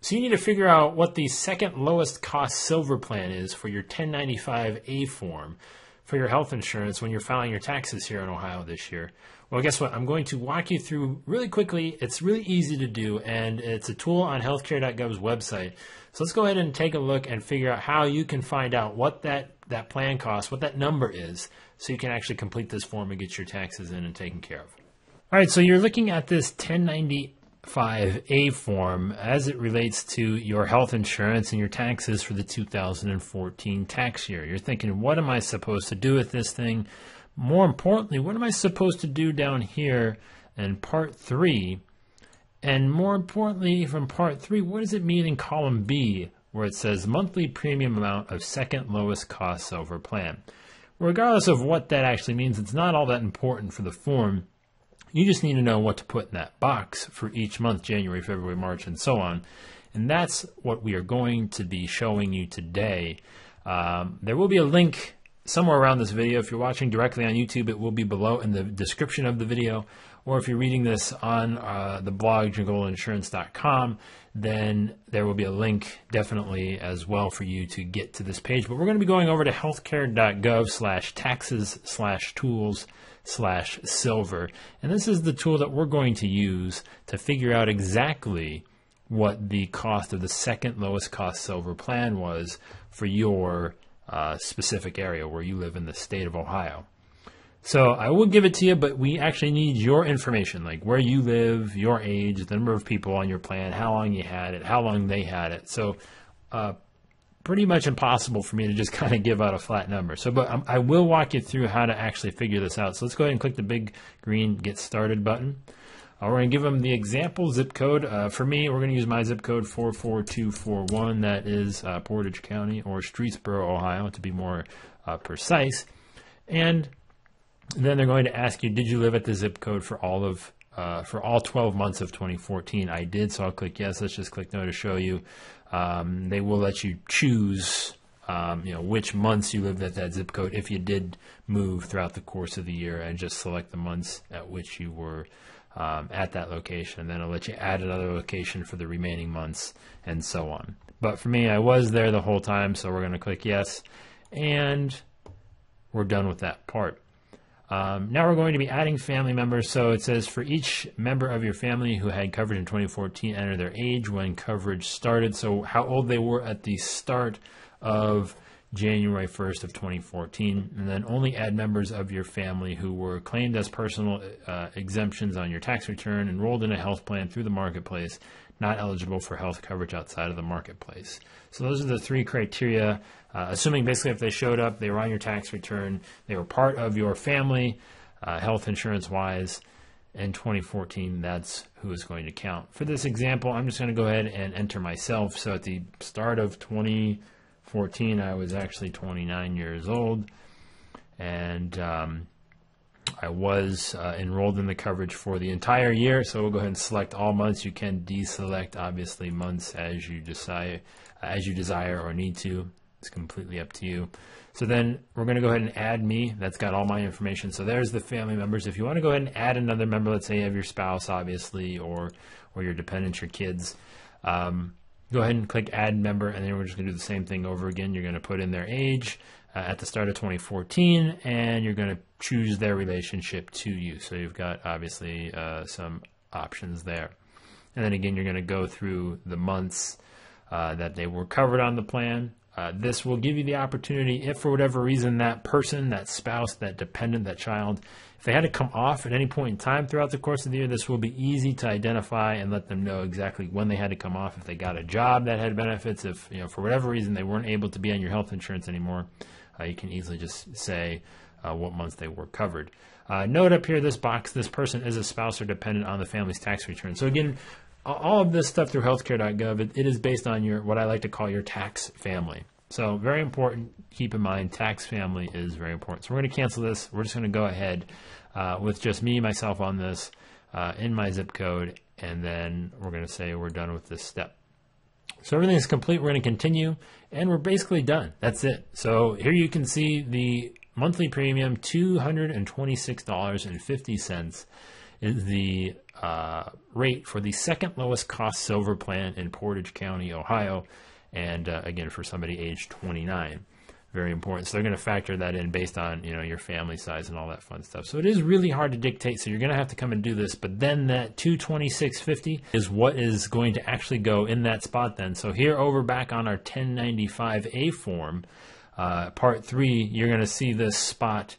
So you need to figure out what the second lowest cost silver plan is for your 1095A form for your health insurance when you're filing your taxes here in Ohio this year. Well, guess what? I'm going to walk you through really quickly. It's really easy to do, and it's a tool on healthcare.gov's website. So let's go ahead and take a look and figure out how you can find out what that plan costs, what that number is, so you can actually complete this form and get your taxes in and taken care of. All right, so you're looking at this 1095A form as it relates to your health insurance and your taxes for the 2014 tax year. You're thinking, what am I supposed to do with this thing? More importantly, what am I supposed to do down here in Part 3? And more importantly, from Part 3, what does it mean in column B, where it says monthly premium amount of second lowest cost silver plan? Regardless of what that actually means, it's not all that important for the form. You just need to know what to put in that box for each month, January, February, March, and so on. And that's what we are going to be showing you today. There will be a link somewhere around this video. If you're watching directly on YouTube, it will be below in the description of the video. Or if you're reading this on the blog, jingoleinsurance.com, then there will be a link definitely as well for you to get to this page. But we're going to be going over to healthcare.gov/taxes/tools/silver. And this is the tool that we're going to use to figure out exactly what the cost of the second lowest cost silver plan was for your specific area where you live in the state of Ohio. So I will give it to you, but we actually need your information, like where you live, your age, the number of people on your plan, how long you had it, how long they had it. So pretty much impossible for me to just kind of give out a flat number. So, but I will walk you through how to actually figure this out. So let's go ahead and click the big green Get Started button. We're going to give them the example zip code. For me, we're going to use my zip code 44241. That is Portage County or Streetsboro, Ohio, to be more precise. And then they're going to ask you, did you live at the zip code for all 12 months of 2014? I did, so I'll click yes. Let's just click no to show you. They will let you choose which months you lived at that zip code if you did move throughout the course of the year, and just select the months at which you were at that location. And then it'll let you add another location for the remaining months and so on. But for me, I was there the whole time, so we're going to click yes, and we're done with that part. Now we're going to be adding family members. So it says for each member of your family who had coverage in 2014, enter their age when coverage started. So how old they were at the start of January 1st of 2014. And then only add members of your family who were claimed as personal exemptions on your tax return, enrolled in a health plan through the marketplace, not eligible for health coverage outside of the marketplace. So those are the three criteria, assuming basically if they showed up, they were on your tax return, they were part of your family, health insurance-wise, in 2014, that's who is going to count. For this example, I'm just going to go ahead and enter myself. So at the start of 2014, I was actually 29 years old, and I was enrolled in the coverage for the entire year. So we'll go ahead and select all months. You can deselect, obviously, months as you desire or need to. It's completely up to you. So then we're going to go ahead and add me. That's got all my information. So there's the family members. If you want to go ahead and add another member, let's say you have your spouse, obviously, or your dependents, your kids, go ahead and click Add Member, and then we're just going to do the same thing over again. You're going to put in their age at the start of 2014, and you're going to choose their relationship to you. So you've got, obviously, some options there. And then again, you're going to go through the months that they were covered on the plan. This will give you the opportunity, if for whatever reason that person, that spouse, that dependent, that child, if they had to come off at any point in time throughout the course of the year, this will be easy to identify and let them know exactly when they had to come off. If they got a job that had benefits, if for whatever reason they weren't able to be on your health insurance anymore, you can easily just say what months they were covered. Note up here, this box, this person is a spouse or dependent on the family's tax return. So again, all of this stuff through healthcare.gov, it is based on what I like to call your tax family. So very important, keep in mind, tax family is very important. So we're going to cancel this. We're just going to go ahead with just me, myself on this, in my zip code, and then we're going to say we're done with this step. So everything is complete. We're going to continue, and we're basically done. That's it. So here you can see the monthly premium, $226.50 is the rate for the second lowest cost silver plan in Portage County, Ohio, and again for somebody age 29. Very important. So they're going to factor that in based on, you know, your family size and all that fun stuff. So it is really hard to dictate. So you're going to have to come and do this. But then that $226.50 is what is going to actually go in that spot then. So here over back on our 1095A form, part 3, you're going to see this spot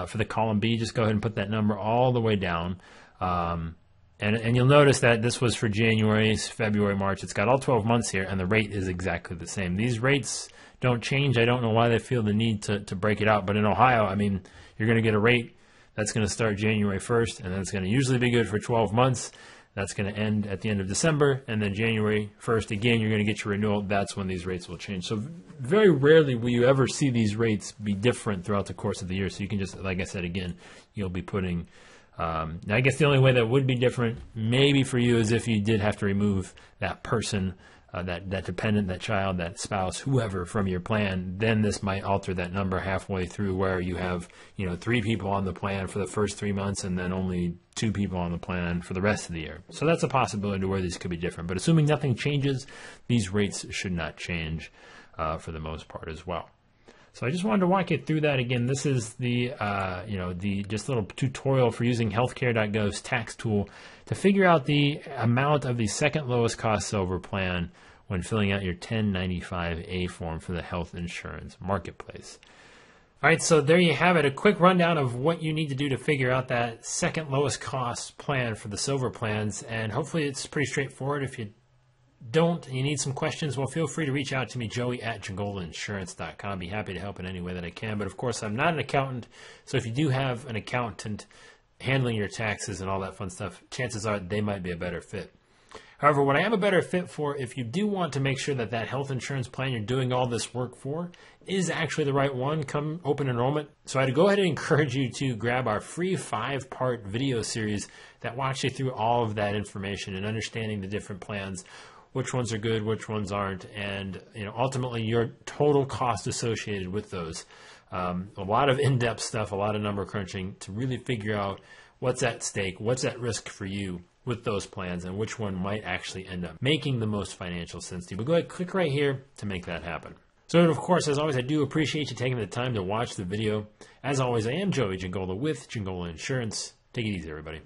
for the column B. Just go ahead and put that number all the way down. And you'll notice that this was for January, February, March. It's got all 12 months here, and the rate is exactly the same. These rates don't change. I don't know why they feel the need to break it out. But in Ohio, I mean, you're going to get a rate that's going to start January 1st, and then it's going to usually be good for 12 months. That's going to end at the end of December, and then January 1st, again, you're going to get your renewal. That's when these rates will change. So very rarely will you ever see these rates be different throughout the course of the year. So you can just, like I said, again, you'll be putting now, I guess the only way that would be different maybe for you is if you did have to remove that person, that dependent, that child, that spouse, whoever from your plan. Then this might alter that number halfway through where you have, you know, 3 people on the plan for the first 3 months and then only 2 people on the plan for the rest of the year. So that's a possibility to where these could be different. But assuming nothing changes, these rates should not change for the most part as well. So I just wanted to walk you through that again. This is the, the just little tutorial for using healthcare.gov's tax tool to figure out the amount of the second lowest cost silver plan when filling out your 1095A form for the health insurance marketplace. All right, so there you have it. A quick rundown of what you need to do to figure out that second lowest cost plan for the silver plans. And hopefully it's pretty straightforward. If you you need some questions, well, feel free to reach out to me, joey@jingolainsurance.com. Be happy to help in any way that I can. But of course, I'm not an accountant. So if you do have an accountant handling your taxes and all that fun stuff, chances are they might be a better fit. However, what I am a better fit for, if you do want to make sure that that health insurance plan you're doing all this work for is actually the right one, come open enrollment. So I'd go ahead and encourage you to grab our free 5-part video series that walks you through all of that information and understanding the different plans, which ones are good, which ones aren't, and ultimately your total cost associated with those. A lot of in-depth stuff, a lot of number crunching to really figure out what's at stake, what's at risk for you with those plans, and which one might actually end up making the most financial sense to you. But go ahead, click right here to make that happen. So, of course, as always, I do appreciate you taking the time to watch the video. As always, I am Joey Jingola with Jingola Insurance. Take it easy, everybody.